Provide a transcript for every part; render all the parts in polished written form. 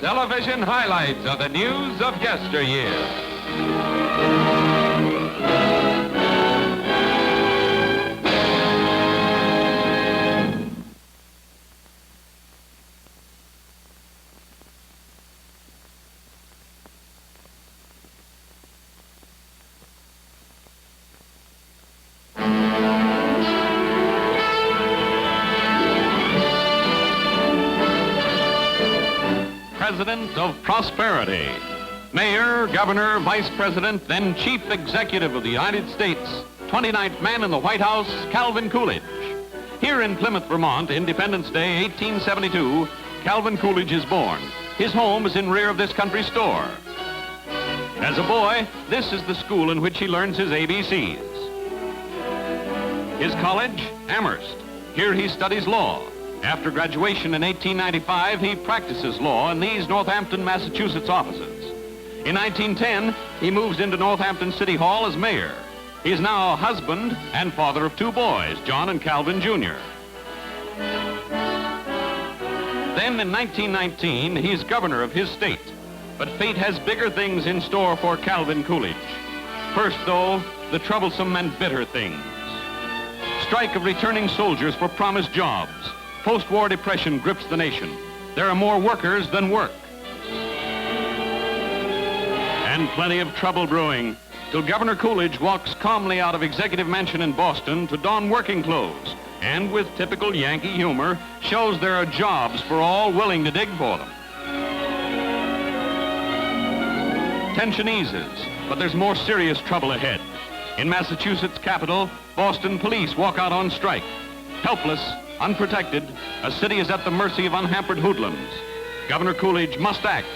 Television highlights of the news of yesteryear. President of Prosperity. Mayor, Governor, Vice President, then Chief Executive of the United States, 29th man in the White House, Calvin Coolidge. Here in Plymouth, Vermont, Independence Day, 1872, Calvin Coolidge is born. His home is in rear of this country store. As a boy, this is the school in which he learns his ABCs. His college, Amherst. Here he studies law. After graduation in 1895, he practices law in these North Hampton, Massachusetts offices. In 1910, he moves into North Hampton City Hall as mayor. He is now a husband and father of two boys, John and Calvin Jr. Then in 1919, he's governor of his state. But fate has bigger things in store for Calvin Coolidge. First, though, the troublesome and bitter things. Strike of returning soldiers for promised jobs. Post-war depression grips the nation. There are more workers than work. And plenty of trouble brewing, till Governor Coolidge walks calmly out of Executive Mansion in Boston to don working clothes, and with typical Yankee humor, shows there are jobs for all willing to dig for them. Tension eases, but there's more serious trouble ahead. In Massachusetts' capital, Boston police walk out on strike. Helpless, unprotected, a city is at the mercy of unhampered hoodlums. Governor Coolidge must act,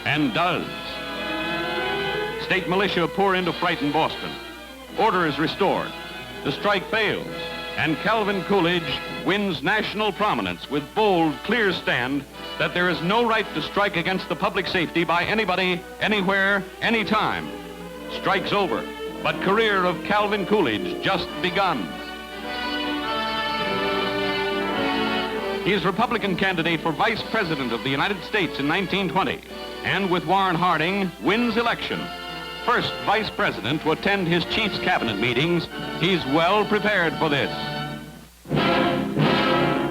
and does. State militia pour in to frighten Boston. Order is restored. The strike fails, and Calvin Coolidge wins national prominence with bold, clear stand that there is no right to strike against the public safety by anybody, anywhere, anytime. Strike's over, but career of Calvin Coolidge just begun. He is Republican candidate for Vice President of the United States in 1920, and with Warren Harding, wins election. First Vice President to attend his chief's cabinet meetings, he's well prepared for this.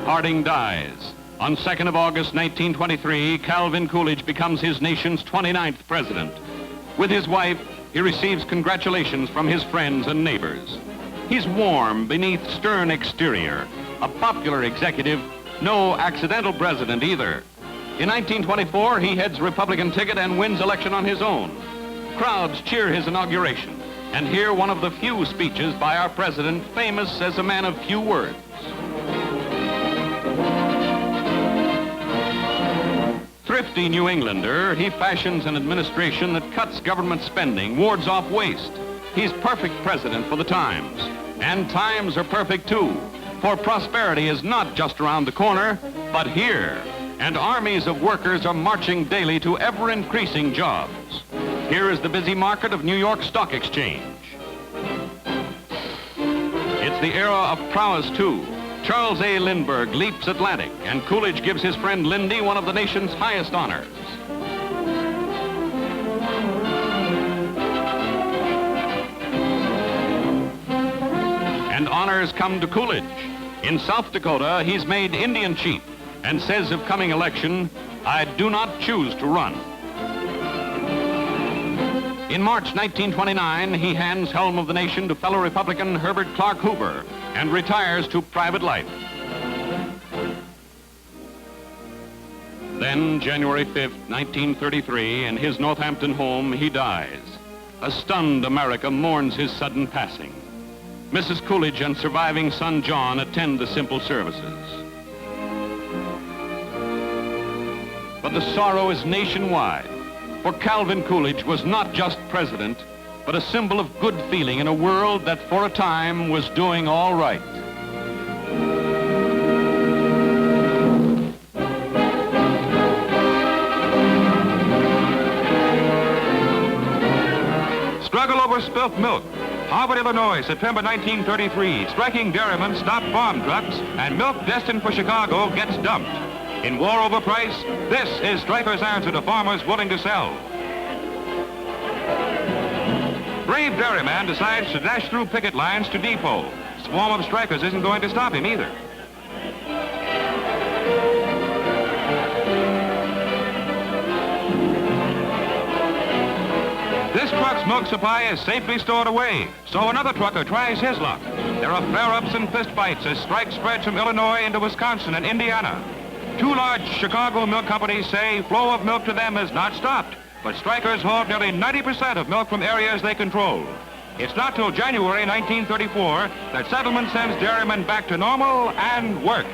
Harding dies. On 2nd of August, 1923, Calvin Coolidge becomes his nation's 29th president. With his wife, he receives congratulations from his friends and neighbors. He's warm beneath stern exterior, a popular executive, no accidental president either. In 1924, he heads Republican ticket and wins election on his own. Crowds cheer his inauguration and hear one of the few speeches by our president famous as a man of few words. Thrifty New Englander, he fashions an administration that cuts government spending, wards off waste. He's perfect president for the times, and times are perfect too. For prosperity is not just around the corner, but here. And armies of workers are marching daily to ever-increasing jobs. Here is the busy market of New York Stock Exchange. It's the era of prowess, too. Charles A. Lindbergh leaps Atlantic, and Coolidge gives his friend Lindy one of the nation's highest honors. And honors come to Coolidge. In South Dakota, he's made Indian chief and says of coming election, "I do not choose to run." In March 1929, he hands helm of the nation to fellow Republican Herbert Clark Hoover and retires to private life. Then, January 5th, 1933, in his North Hampton home, he dies. A stunned America mourns his sudden passing. Mrs. Coolidge and surviving son John attend the simple services. But the sorrow is nationwide, for Calvin Coolidge was not just president, but a symbol of good feeling in a world that for a time was doing all right. Struggle over spilt milk. Harvard, Illinois, September 1933. Striking dairymen stop farm trucks, and milk destined for Chicago gets dumped. In war over price, this is strikers' answer to farmers willing to sell. Brave dairyman decides to dash through picket lines to depot. Swarm of strikers isn't going to stop him either. This truck's milk supply is safely stored away, so another trucker tries his luck. There are flare-ups and fistfights as strike spreads from Illinois into Wisconsin and Indiana. Two large Chicago milk companies say flow of milk to them has not stopped, but strikers hauled nearly 90% of milk from areas they control. It's not till January 1934 that settlement sends dairymen back to normal and work.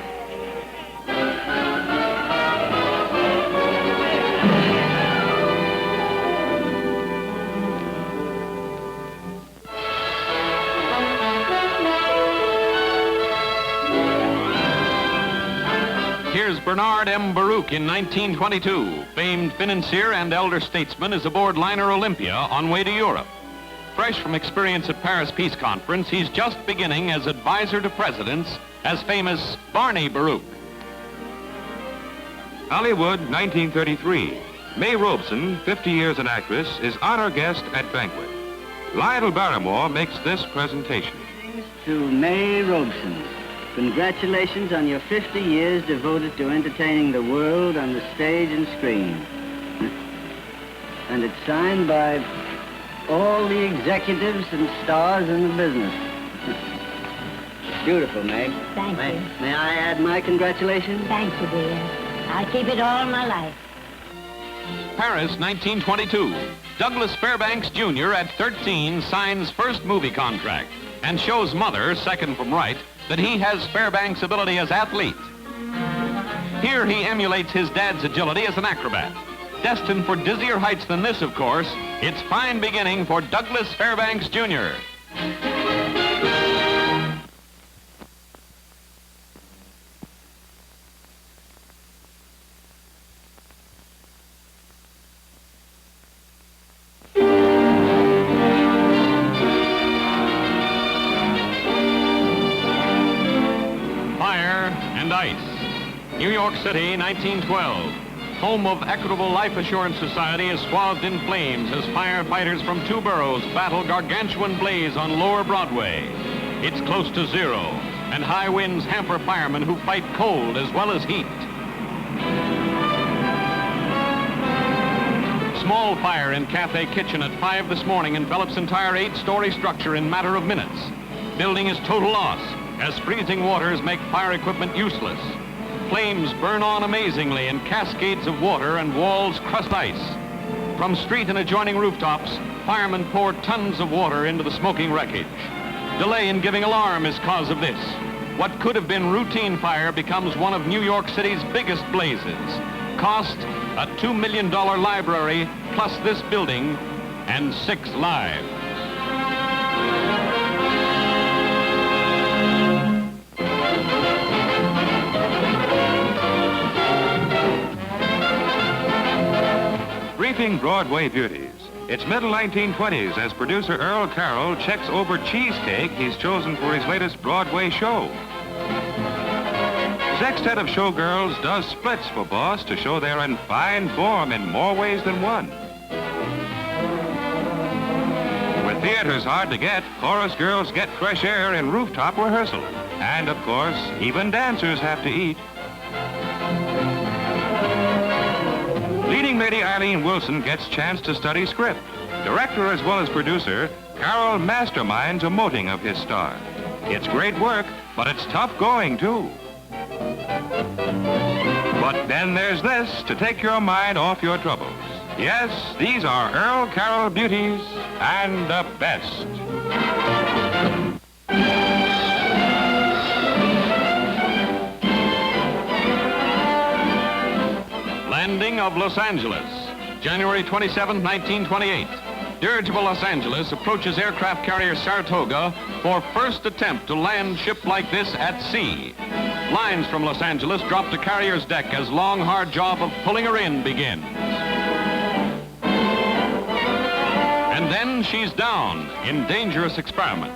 Here's Bernard M. Baruch in 1922. Famed financier and elder statesman is aboard liner Olympia on way to Europe. Fresh from experience at Paris Peace Conference, he's just beginning as advisor to presidents as famous Barney Baruch. Hollywood, 1933. Mae Wilson, 50 years an actress, is honor guest at banquet. Lionel Barrymore makes this presentation. To Mae Wilson. Congratulations on your 50 years devoted to entertaining the world on the stage and screen. And it's signed by all the executives and stars in the business. Beautiful, Mae. Thank you. May I add my congratulations? Thank you, dear. I'll keep it all my life. Paris, 1922. Douglas Fairbanks, Jr. at 13 signs first movie contract and shows mother, second from right, that he has Fairbanks' ability as athlete. Here he emulates his dad's agility as an acrobat. Destined for dizzier heights than this, of course, it's fine beginning for Douglas Fairbanks, Jr. New York City, 1912. Home of Equitable Life Assurance Society is swathed in flames as firefighters from two boroughs battle gargantuan blaze on Lower Broadway. It's close to zero, and high winds hamper firemen who fight cold as well as heat. Small fire in cafe kitchen at 5 this morning envelops entire 8-story structure in matter of minutes. Building is total loss as freezing waters make fire equipment useless. Flames burn on amazingly in cascades of water and walls crust ice. From street and adjoining rooftops, firemen pour tons of water into the smoking wreckage. Delay in giving alarm is cause of this. What could have been routine fire becomes one of New York City's biggest blazes. Cost, a $2 million library, plus this building, and 6 lives. Briefing Broadway beauties. It's middle 1920s as producer Earl Carroll checks over cheesecake he's chosen for his latest Broadway show. Sextet of showgirls does splits for Boss to show they're in fine form in more ways than one. With theaters hard to get, chorus girls get fresh air in rooftop rehearsal. And of course, even dancers have to eat. Leading lady Eileen Wilson gets chance to study script. Director as well as producer, Carroll masterminds a moting of his star. It's great work, but it's tough going too. But then there's this to take your mind off your troubles. Yes, these are Earl Carroll beauties and the best. Landing of Los Angeles, January 27, 1928. Dirigible Los Angeles approaches aircraft carrier Saratoga for first attempt to land ship like this at sea. Lines from Los Angeles drop to carrier's deck as long, hard job of pulling her in begins. And then she's down in dangerous experiment.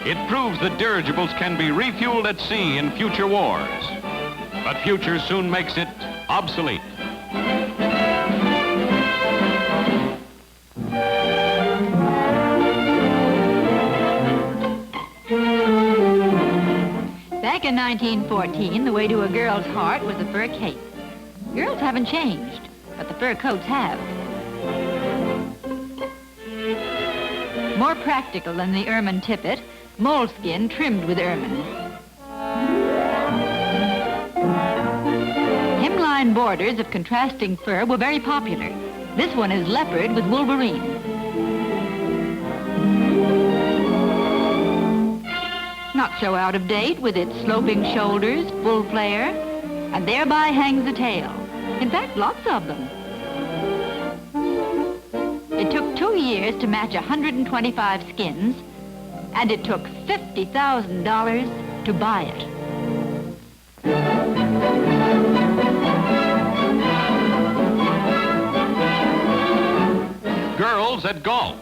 It proves that dirigibles can be refueled at sea in future wars. But future soon makes it obsolete. Back in 1914, the way to a girl's heart was a fur cape. Girls haven't changed, but the fur coats have. More practical than the ermine tippet, moleskin trimmed with ermine. Hemline borders of contrasting fur were very popular. This one is leopard with wolverine. Not so out of date with its sloping shoulders, full flare, and thereby hangs the tail. In fact, lots of them. It took 2 years to match 125 skins, and it took $50,000 to buy it. Girls at golf.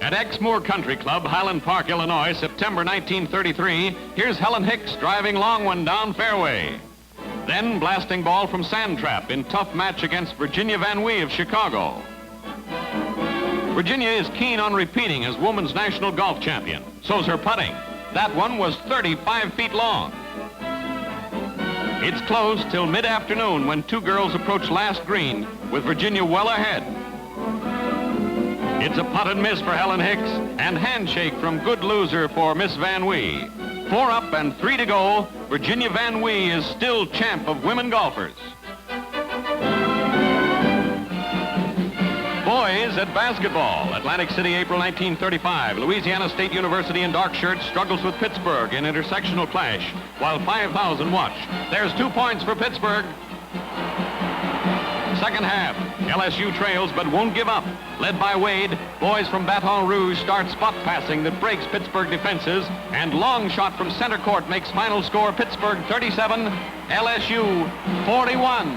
At Exmoor Country Club, Highland Park, Illinois, September 1933, here's Helen Hicks driving long one down fairway. Then blasting ball from sand trap in tough match against Virginia Van Wee of Chicago. Virginia is keen on repeating as women's national golf champion. So's her putting. That one was 35 feet long. It's closed till mid-afternoon when two girls approach last green with Virginia well ahead. It's a putt and miss for Helen Hicks and handshake from good loser for Miss Van Wee. 4 up and 3 to go. Virginia Van Wee is still champ of women golfers. Boys at basketball. Atlantic City, April 1935. Louisiana State University in dark shirts struggles with Pittsburgh in intersectional clash while 5,000 watch. There's 2 points for Pittsburgh. Second half, LSU trails but won't give up. Led by Wade, boys from Baton Rouge start spot passing that breaks Pittsburgh defenses, and long shot from center court makes final score Pittsburgh 37, LSU 41.